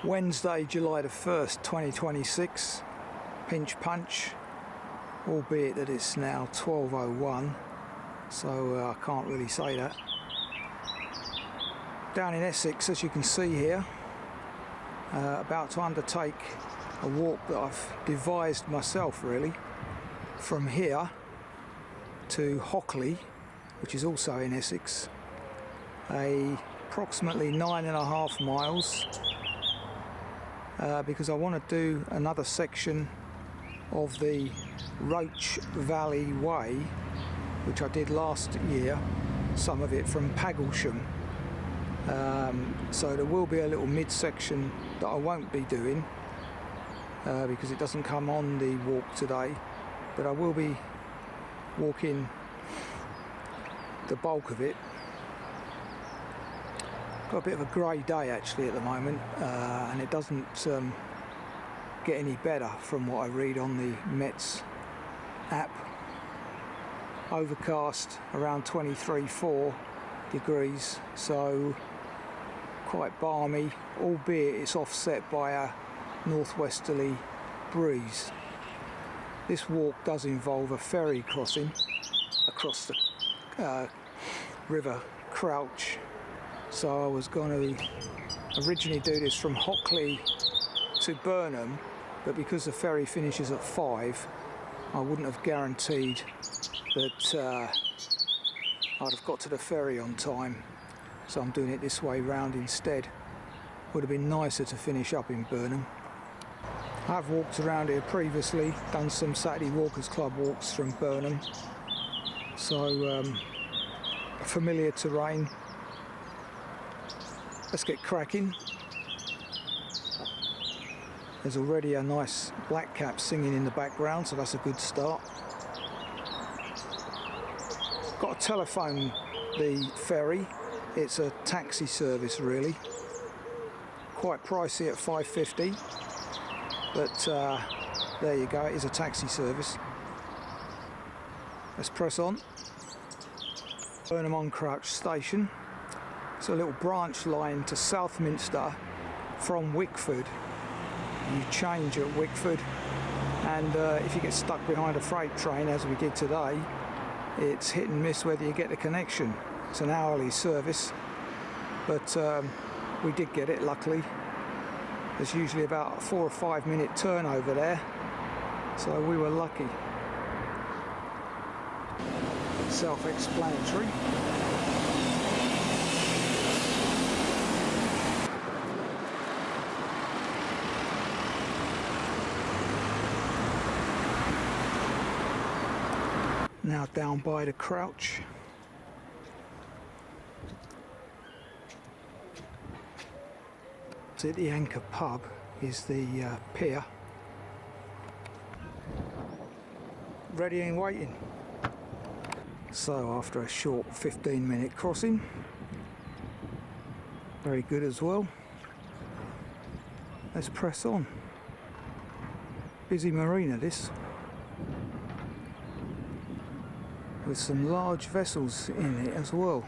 Wednesday, July the 1st, 2026, pinch punch, albeit that it's now 12:01, so I can't really say that. Down in Essex, as you can see here, about to undertake a walk that I've devised myself really, from here to Hockley, which is also in Essex, approximately 9.5 miles. Because I want to do another section of the Roach Valley Way, which I did last year, some of it from Paglesham. So there will be a little mid-section that I won't be doing because it doesn't come on the walk today, but I will be walking the bulk of it. Got a bit of a grey day actually at the moment, and it doesn't get any better from what I read on the Met's app. Overcast, around 23-4 degrees, so quite balmy, albeit it's offset by a north-westerly breeze. This walk does involve a ferry crossing across the river Crouch. So I was going to originally do this from Hockley to Burnham, but because the ferry finishes at 5, I wouldn't have guaranteed that I'd have got to the ferry on time. So I'm doing it this way round instead. Would have been nicer to finish up in Burnham. I've walked around here previously, done some Saturday Walkers Club walks from Burnham. So familiar terrain. Let's get cracking. There's already a nice blackcap singing in the background, so that's a good start. Got to telephone the ferry. It's a taxi service really. Quite pricey at $5.50, but there you go, it is a taxi service. Let's press on. Burnham-on-Crouch station. It's a little branch line to Southminster from Wickford. You change at Wickford, and if you get stuck behind a freight train, as we did today, it's hit and miss whether you get the connection. It's an hourly service, but we did get it, luckily. There's usually about a 4 or 5 minute turnover there, so we were lucky. Self-explanatory. Now down by the Crouch. So the Anchor pub is the pier. Ready and waiting. So after a short 15-minute crossing, very good as well. Let's press on. Busy marina this, with some large vessels in it as well.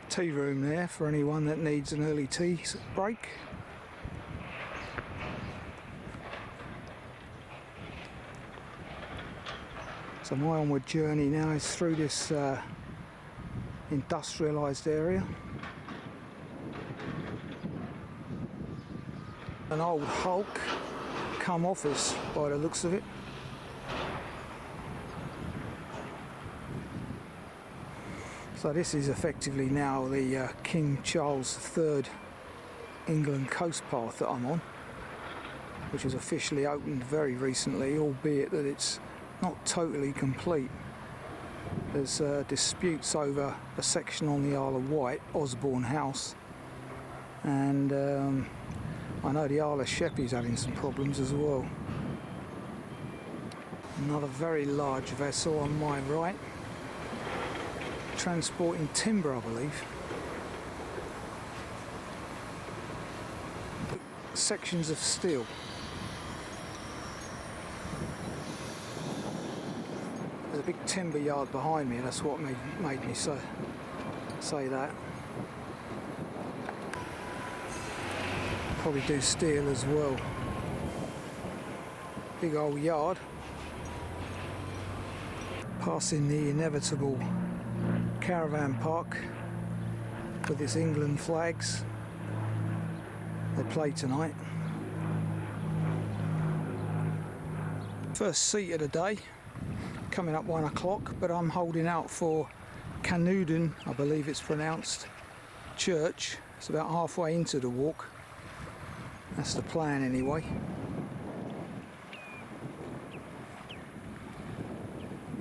Tea room there for anyone that needs an early tea break. So my onward journey now is through this industrialised area. An old hulk come office by the looks of it. So this is effectively now the King Charles III England coast path that I'm on, which was officially opened very recently, albeit that it's not totally complete. There's disputes over a section on the Isle of Wight, Osborne House, and I know the Isle of Sheppey's having some problems as well. Another very large vessel on my right, transporting timber, I believe. sections of steel. There's a big timber yard behind me, that's what made me say that. Probably do steel as well. Big old yard. Passing the inevitable caravan park with its England flags. They play tonight. First seat of the day, coming up 1 o'clock, but I'm holding out for Canewdon, I believe it's pronounced, church. It's about halfway into the walk. That's the plan anyway.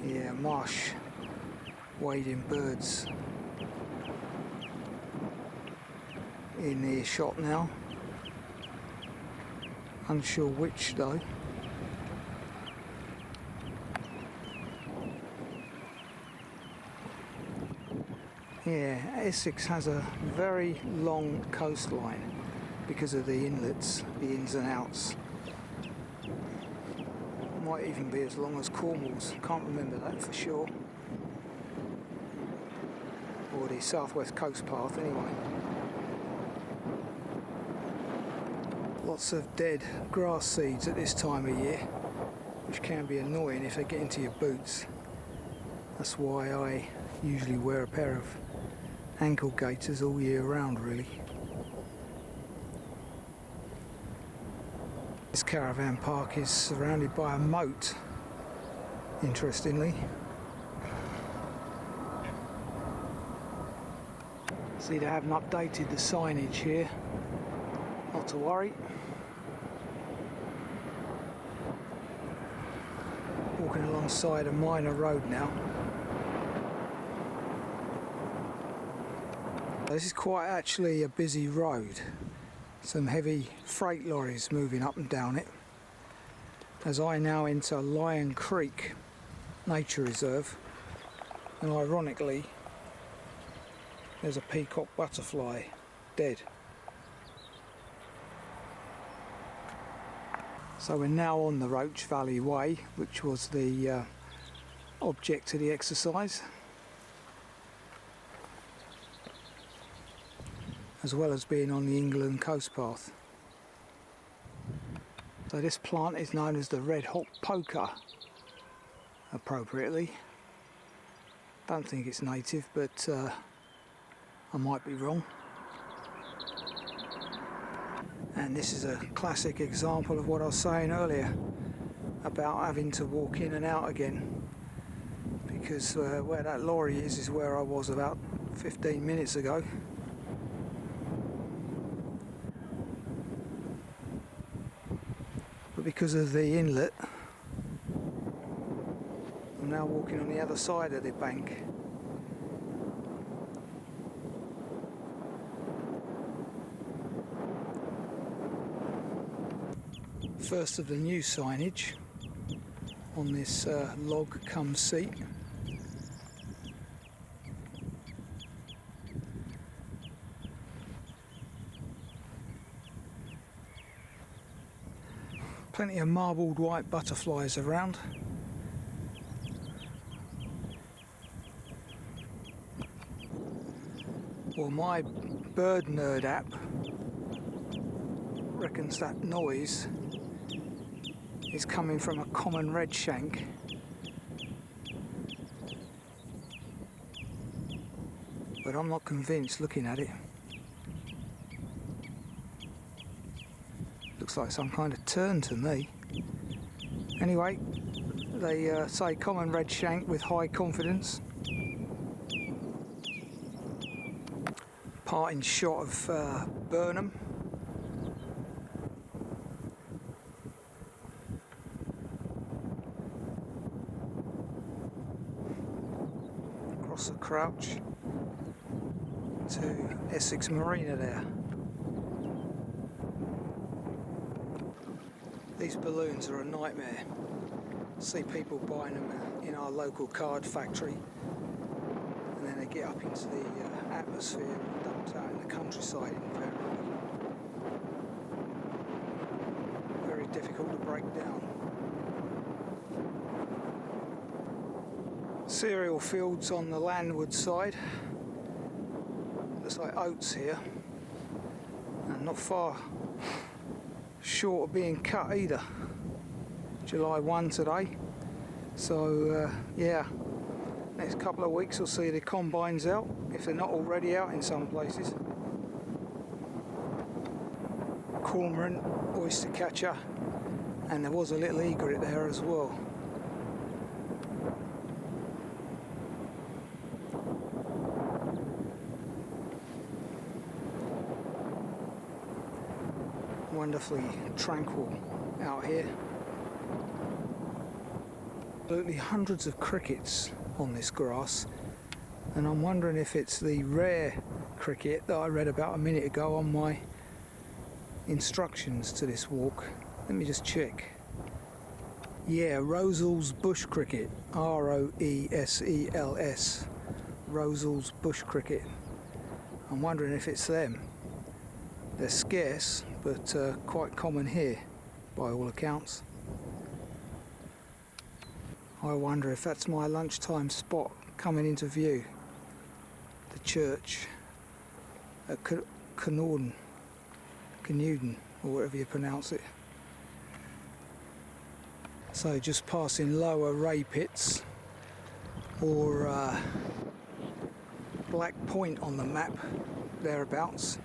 Yeah, marsh wading birds in earshot now. Unsure which though. Yeah, Essex has a very long coastline because of the inlets, the ins and outs. Might even be as long as Cornwall's, can't remember that for sure. Or the southwest coast path anyway. Lots of dead grass seeds at this time of year, which can be annoying if they get into your boots. That's why I usually wear a pair of ankle gaiters all year round really. This caravan park is surrounded by a moat, interestingly. See, they haven't updated the signage here. Not to worry. Walking alongside a minor road now. This is quite actually a busy road. Some heavy freight lorries moving up and down it. As I now enter Lion Creek Nature Reserve, and ironically there's a peacock butterfly dead. So we're now on the Roach Valley Way, which was the object of the exercise, as well as being on the England coast path. So this plant is known as the red hot poker, appropriately. Don't think it's native, but I might be wrong. And this is a classic example of what I was saying earlier about having to walk in and out again, because where that lorry is where I was about 15 minutes ago. But because of the inlet, I'm now walking on the other side of the bank. First of the new signage on this log cum seat. Plenty of marbled white butterflies around. Well, my bird nerd app reckons that noise is coming from a common redshank. But I'm not convinced looking at it. Looks like some kind of tern to me. Anyway, they say common redshank with high confidence. Parting shot of Burnham. Across the Crouch to Essex Marina there. These balloons are a nightmare. See people buying them in our local card factory, and then they get up into the atmosphere and dumped out in the countryside invariably. difficult to break down. Cereal fields on the landward side. Looks like oats here, and not far short of being cut either. July 1 today, so yeah, next couple of weeks we'll see the combines out, if they're not already out in some places. Cormorant, oyster catcher, and there was a little egret there as well. Wonderfully tranquil out here. Absolutely hundreds of crickets on this grass, and I'm wondering if it's the rare cricket that I read about a minute ago on my instructions to this walk. Let me just check. Yeah, Rosel's bush cricket, R-O-E-S-E-L-S, Rosel's bush cricket. I'm wondering if it's them. They're scarce, but quite common here by all accounts. I wonder if that's my lunchtime spot coming into view. The church at Canewdon, or whatever you pronounce it. So just passing lower ray pits, or Black Point on the map, thereabouts.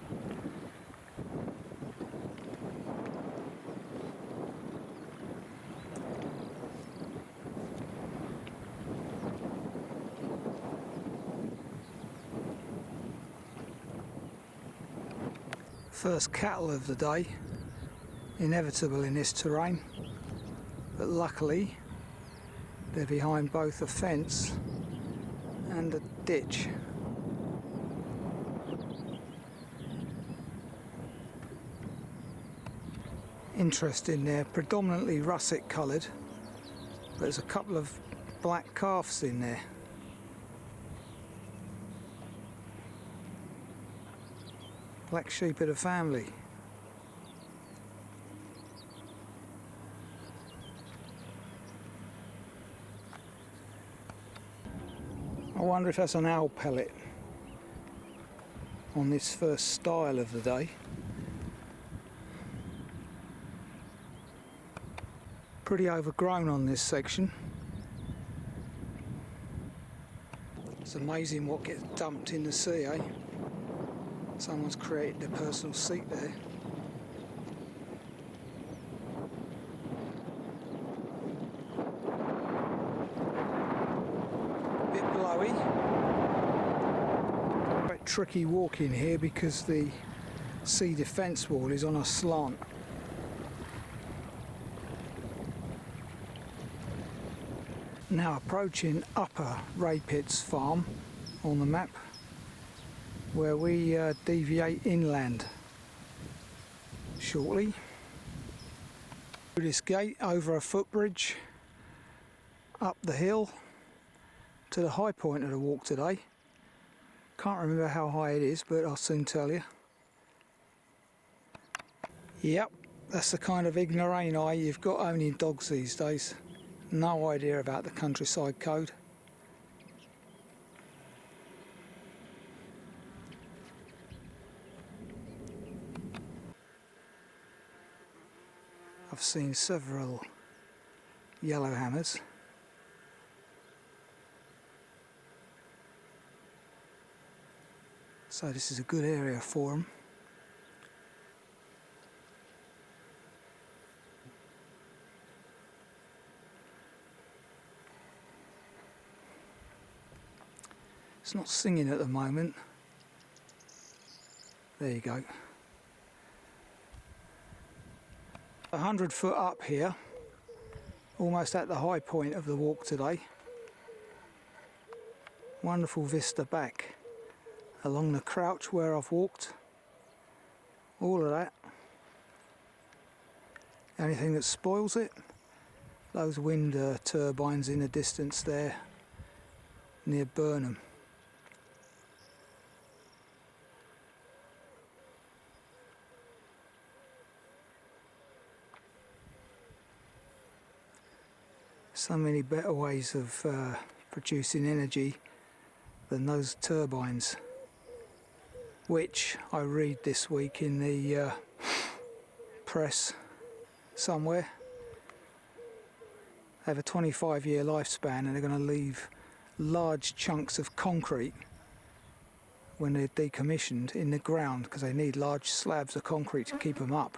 First cattle of the day, inevitable in this terrain, but luckily they're behind both a fence and a ditch. Interesting, they're predominantly russet coloured, but there's a couple of black calves in there. Black sheep of the family. I wonder if that's an owl pellet on this first stile of the day. Pretty overgrown on this section. It's amazing what gets dumped in the sea, eh? Someone's created their personal seat there. Bit blowy. Quite tricky walking here because the sea defence wall is on a slant. Now approaching Upper Raypits Farm on the map, where we deviate inland shortly. Through this gate, over a footbridge, up the hill to the high point of the walk today. Can't remember how high it is, but I'll soon tell you. Yep, that's the kind of ignoramus you've got owning dogs these days. No idea about the countryside code. I've seen several yellowhammers. So this is a good area for them. It's not singing at the moment. There you go. 100 foot up here, almost at the high point of the walk today. Wonderful vista back along the crouch where I've walked. All of that. Anything that spoils it, those wind turbines in the distance there near Burnham. So many better ways of producing energy than those turbines, which I read this week in the press somewhere. They have a 25-year lifespan and they're going to leave large chunks of concrete when they're decommissioned in the ground, because they need large slabs of concrete to keep them up.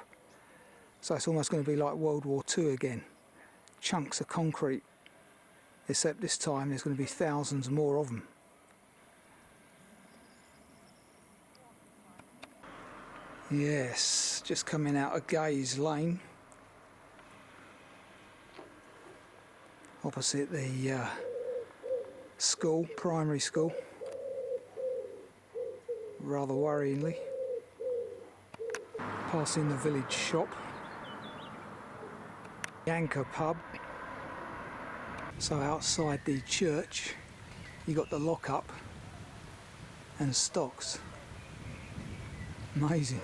So it's almost going to be like World War II again. Chunks of concrete, except this time there's going to be thousands more of them. Yes, just coming out of Gay's Lane, opposite the school, primary school, rather worryingly. Passing the village shop, the Anchor pub. So outside the church you got the lock-up and stocks. Amazing.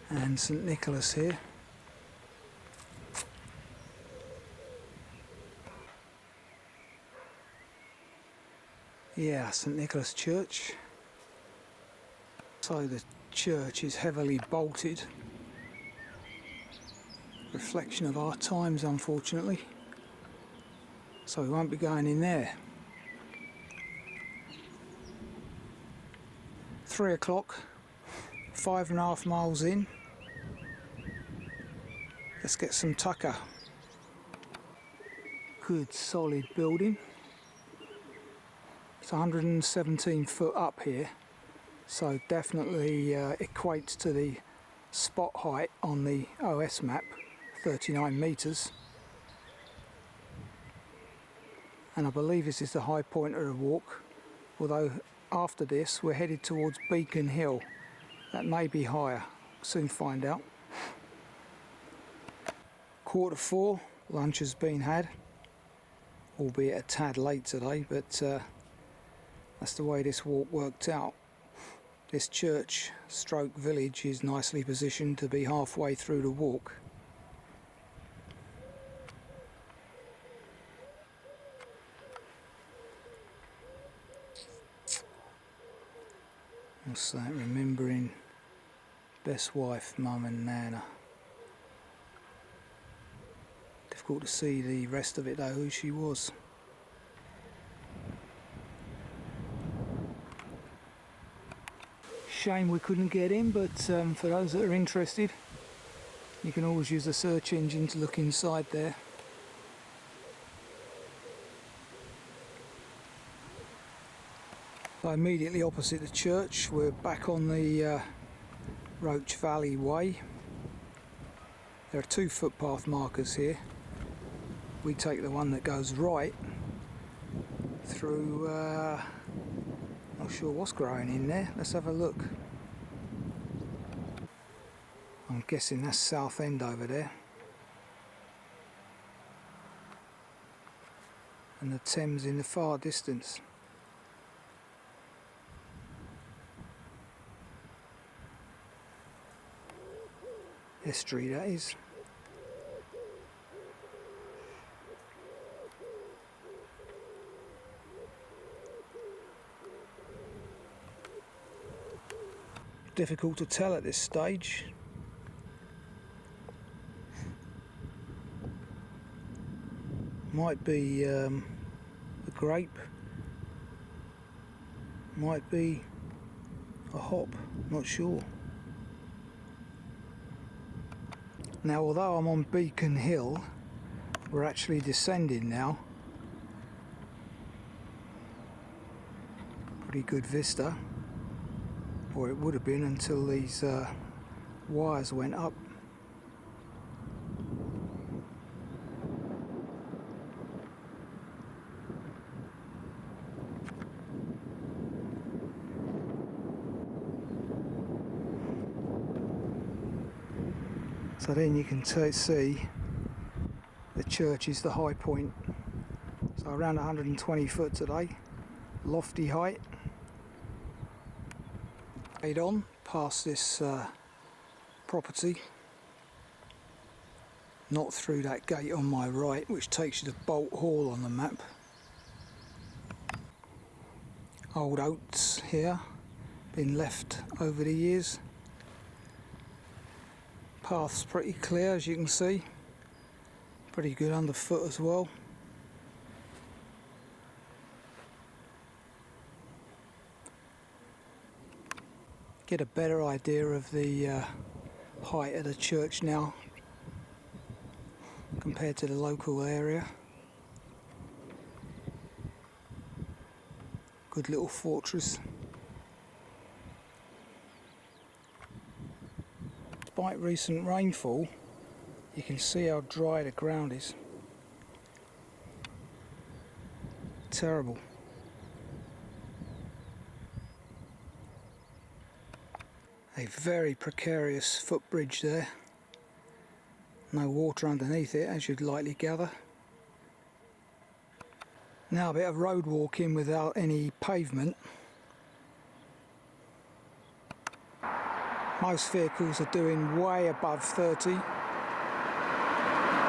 And St Nicholas here. Yeah, St Nicholas Church. So the church is heavily bolted. Reflection of our times, unfortunately. So we won't be going in there. 3 o'clock, 5.5 miles in. Let's get some tucker. Good solid building. It's 117 foot up here, so definitely equates to the spot height on the OS map, 39 metres. And I believe this is the high point of the walk, although after this we're headed towards Beacon Hill. That may be higher, soon find out. 4:15, lunch has been had, albeit a tad late today, but that's the way this walk worked out. This church stroke village is nicely positioned to be halfway through the walk. What's that? Remembering best wife, mum and nana. Difficult to see the rest of it though, who she was. Shame we couldn't get in, but for those that are interested, you can always use the search engine to look inside there. So immediately opposite the church, we're back on the Roach Valley Way. There are 2 footpath markers here. We take the one that goes right through, not sure what's growing in there, let's have a look. I'm guessing that's South End over there. And the Thames in the far distance. History, that is. Difficult to tell at this stage. Might be a grape, might be a hop, not sure. Now, although I'm on Beacon Hill, we're actually descending now. Pretty good vista, or it would have been until these wires went up. So then you can see the church is the high point. So around 120 foot today, lofty height. Head on past this property. not through that gate on my right, which takes you to Bolt Hall on the map. Old oats here, been left over the years. Path's pretty clear, as you can see. Pretty good underfoot as well. Get a better idea of the height of the church now compared to the local area. Good little fortress. Despite recent rainfall, you can see how dry the ground is. Terrible. A very precarious footbridge there. No water underneath it, as you'd likely gather. Now a bit of road walking without any pavement. Most vehicles are doing way above 30.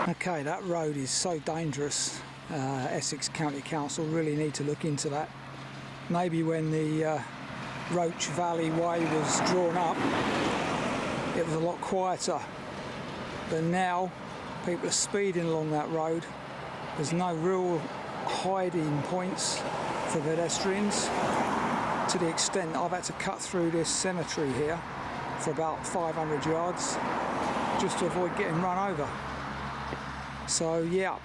Okay, that road is so dangerous. Essex County Council really need to look into that. Maybe when the Roach Valley Way was drawn up, it was a lot quieter. But now people are speeding along that road. There's no real hiding points for pedestrians, to the extent I've had to cut through this cemetery here for about 500 yards just to avoid getting run over. So yeah,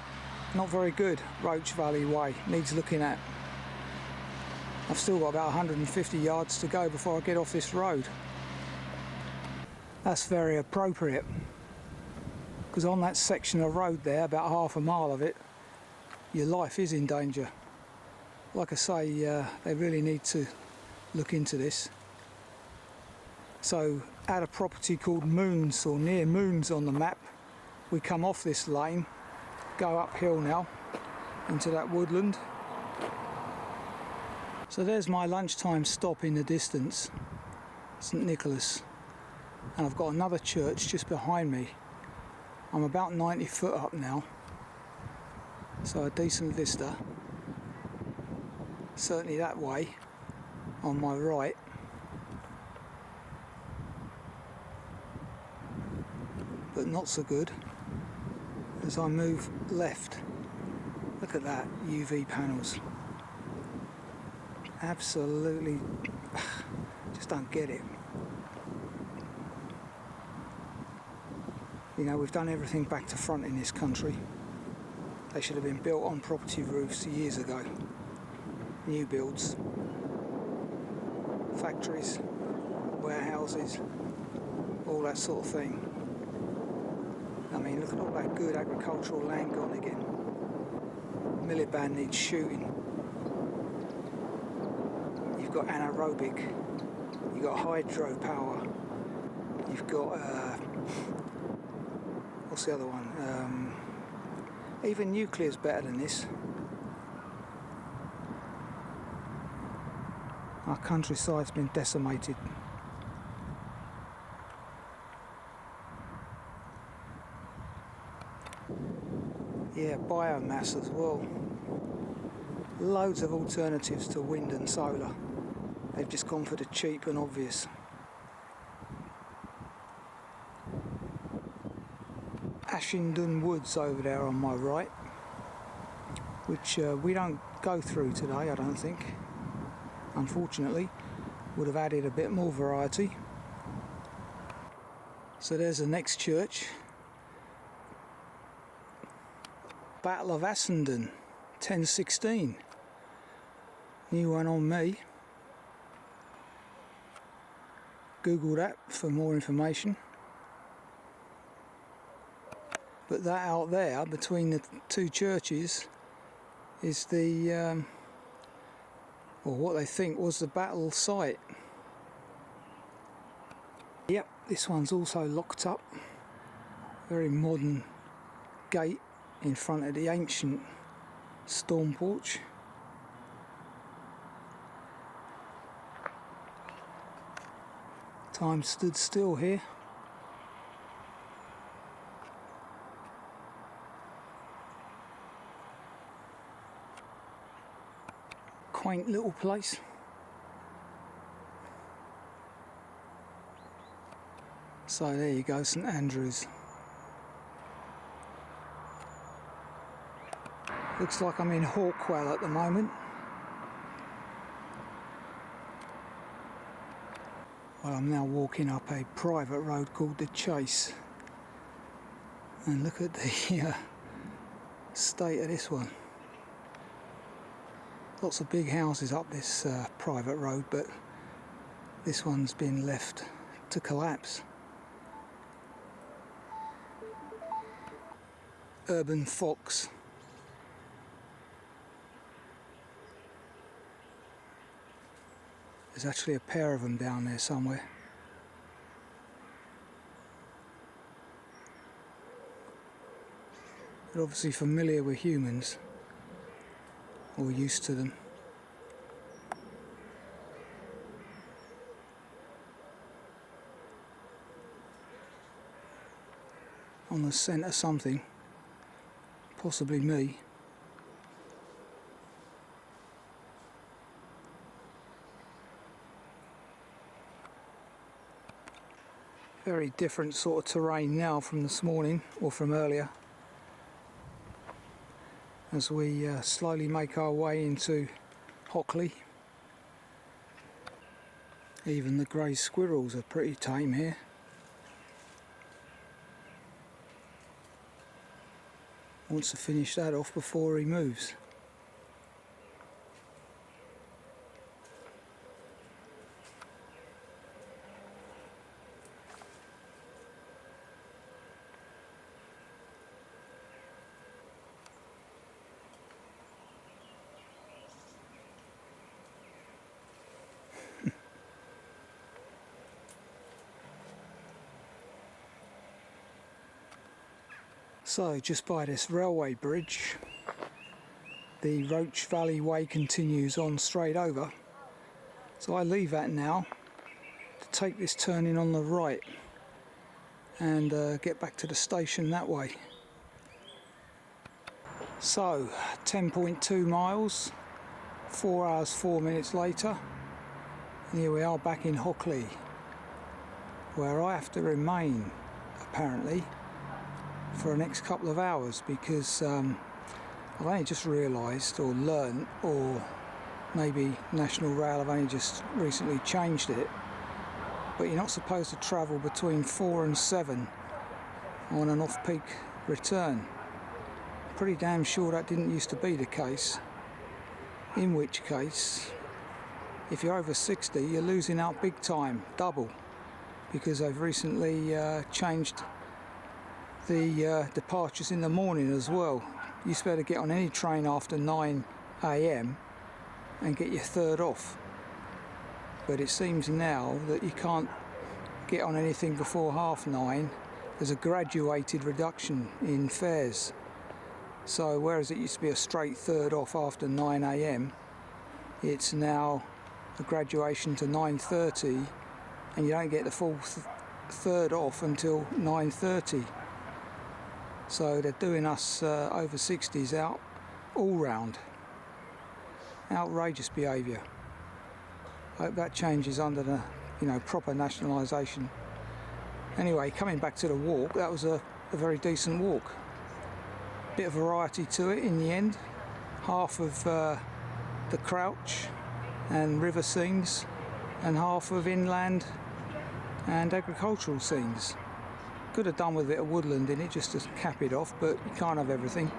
not very good. Roach Valley Way needs looking at. I've still got about 150 yards to go before I get off this road. That's very appropriate, because on that section of road there, about half a mile of it, your life is in danger. Like I say, they really need to look into this. So at a property called Moons, or near Moons on the map, we come off this lane, go uphill now into that woodland. So there's my lunchtime stop in the distance, St Nicholas, and I've got another church just behind me. I'm about 90 foot up now, so a decent vista. Certainly that way on my right. But not so good as I move left. Look at that, UV panels. Absolutely, just don't get it. You know, we've done everything back to front in this country. They should have been built on property roofs years ago. New builds, factories, warehouses, all that sort of thing. I mean, look at all that good agricultural land gone again. Miliband needs shooting. You've got anaerobic, you've got hydropower, you've got, what's the other one? Even nuclear's better than this. Our countryside's been decimated. Yeah, biomass as well. Loads of alternatives to wind and solar. They've just gone for the cheap and obvious. Ashingdon Woods over there on my right, which we don't go through today, I don't think. Unfortunately, would have added a bit more variety. So there's the next church. Battle of Ashingdon, 1016. New one on me. Google that for more information. But that out there, between the two churches, is the, or what they think was the battle site. Yep, this one's also locked up. Very modern gate in front of the ancient storm porch. Time stood still here. quaint little place. So there you go, St Andrews. Looks like I'm in Hockley at the moment. Well, I'm now walking up a private road called the Chase. And look at the state of this one. Lots of big houses up this private road, but this one's been left to collapse. Urban fox. There's actually a pair of them down there somewhere. They're obviously familiar with humans, or used to them. On the scent of something, possibly me. Very different sort of terrain now from this morning, or from earlier, as we slowly make our way into Hockley. Even the grey squirrels are pretty tame here. Wants to finish that off before he moves. So, just by this railway bridge, the Roach Valley Way continues on straight over. So I leave that now to take this turning on the right and get back to the station that way. So, 10.2 miles, 4 hours 4 minutes later, and here we are back in Hockley, where I have to remain, apparently, for the next couple of hours, because I've only just realised or learnt, or maybe National Rail have only just recently changed it, but you're not supposed to travel between 4 and 7 on an off-peak return. Pretty damn sure that didn't used to be the case, in which case if you're over 60 you're losing out big time, double, because they've recently changed the departures in the morning as well. You used to be able to get on any train after 9 AM and get your third off, but it seems now that you can't get on anything before 9:30. There's a graduated reduction in fares, so whereas it used to be a straight third off after 9 AM, it's now a graduation to 9:30, and you don't get the full third off until 9:30. So they're doing us over 60s out all round. Outrageous behaviour. I hope that changes under the proper nationalisation. Anyway, coming back to the walk, that was a very decent walk. Bit of variety to it in the end. Half of the Crouch and river scenes, and half of inland and agricultural scenes. Could have done with a bit of woodland in it just to cap it off, but you can't have everything.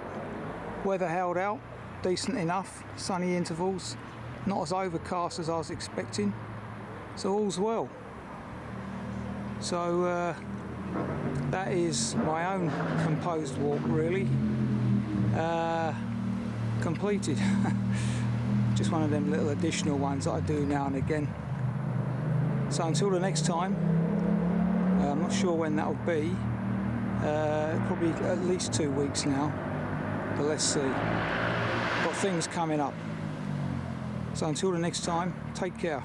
Weather held out, decent enough, sunny intervals, not as overcast as I was expecting, so all's well. So that is my own composed walk, really, completed. Just one of them little additional ones that I do now and again. So until the next time, I'm not sure when that'll be, probably at least 2 weeks now, but let's see. Got things coming up. So until the next time, take care.